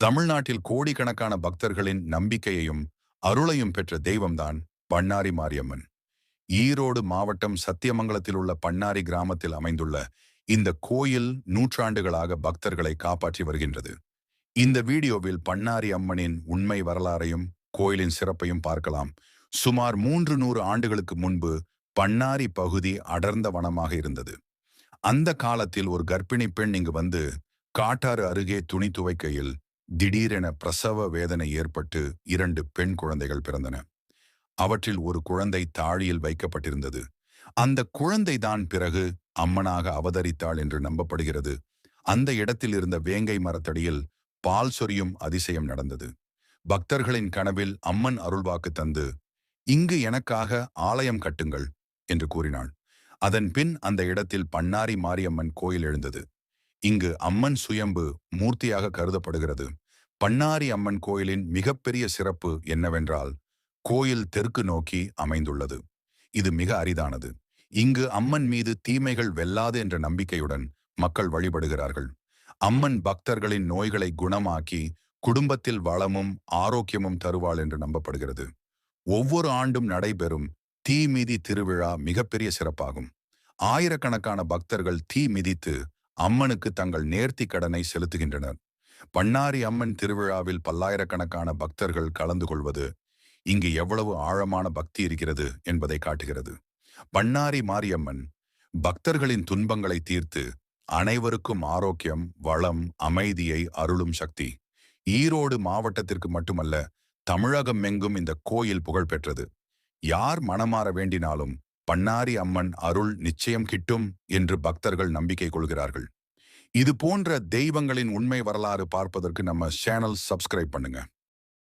தமிழ்நாட்டில் கோடிக்கணக்கான பக்தர்களின் நம்பிக்கையையும் அருளையும் பெற்ற தெய்வம்தான் பண்ணாரி மாரியம்மன். ஈரோடு மாவட்டம் சத்தியமங்கலத்தில் உள்ள பண்ணாரி கிராமத்தில் அமைந்துள்ள இந்த கோயில் நூற்றாண்டுகளாக பக்தர்களை காப்பாற்றி வருகின்றது. இந்த வீடியோவில் பண்ணாரி அம்மனின் உண்மை வரலாறையும் கோயிலின் சிறப்பையும் பார்க்கலாம். சுமார் 300 ஆண்டுகளுக்கு முன்பு பண்ணாரி பகுதி அடர்ந்த வனமாக இருந்தது. அந்த காலத்தில் ஒரு கர்ப்பிணி பெண் இங்கு வந்து காட்டாறு அருகே துணி துவைக்கையில் திடீரென பிரசவ வேதனை ஏற்பட்டு 2 பெண் குழந்தைகள் பிறந்தன. அவற்றில் ஒரு குழந்தை தாழியில் வைக்கப்பட்டிருந்தது. அந்த குழந்தை தான் பிறகு அம்மனாக அவதரித்தாள் என்று நம்பப்படுகிறது. அந்த இடத்தில் இருந்த வேங்கை மரத்தடியில் பால் சொரியும் அதிசயம் நடந்தது. பக்தர்களின் கனவில் அம்மன் அருள்வாக்கு தந்து, இங்கு எனக்காக ஆலயம் கட்டுங்கள் என்று கூறினாள். அதன் பின் அந்த இடத்தில் பண்ணாரி மாரியம்மன் கோயில் எழுந்தது. இங்கு அம்மன் சுயம்பு மூர்த்தியாக கருதப்படுகிறது. பண்ணாரி அம்மன் கோயிலின் மிகப்பெரிய சிறப்பு என்னவென்றால், கோயில் தெற்கு நோக்கி அமைந்துள்ளது. இது மிக அரிதானது. இங்கு அம்மன் மீது தீமைகள் வெல்லாது என்ற நம்பிக்கையுடன் மக்கள் வழிபடுகிறார்கள். அம்மன் பக்தர்களின் நோய்களை குணமாக்கி குடும்பத்தில் வளமும் ஆரோக்கியமும் தருவாள் என்று நம்பப்படுகிறது. ஒவ்வொரு ஆண்டும் நடைபெறும் தீ மிதி திருவிழா மிகப்பெரிய சிறப்பாகும். ஆயிரக்கணக்கான பக்தர்கள் தீ மிதித்து அம்மனுக்கு தங்கள் நேர்த்தி கடனை செலுத்துகின்றனர். பண்ணாரி அம்மன் திருவிழாவில் பல்லாயிரக்கணக்கான பக்தர்கள் கலந்து கொள்வது இங்கு எவ்வளவு ஆழமான பக்தி இருக்கிறது என்பதை காட்டுகிறது. பண்ணாரி மாரியம்மன் பக்தர்களின் துன்பங்களை தீர்த்து அனைவருக்கும் ஆரோக்கியம், வளம், அமைதியை அருளும் சக்தி. ஈரோடு மாவட்டத்திற்கு மட்டுமல்ல, தமிழகம் எங்கும் இந்த கோயில் புகழ் பெற்றது. யார் மனமாற வேண்டினாலும் பண்ணாரி அம்மன் அருள் நிச்சயம் கிட்டும் என்று பக்தர்கள் நம்பிக்கை கொள்கிறார்கள். இது போன்ற தெய்வங்களின் உண்மை வரலாறு பார்ப்பதற்கு நம்ம சேனல் சப்ஸ்கிரைப் பண்ணுங்க.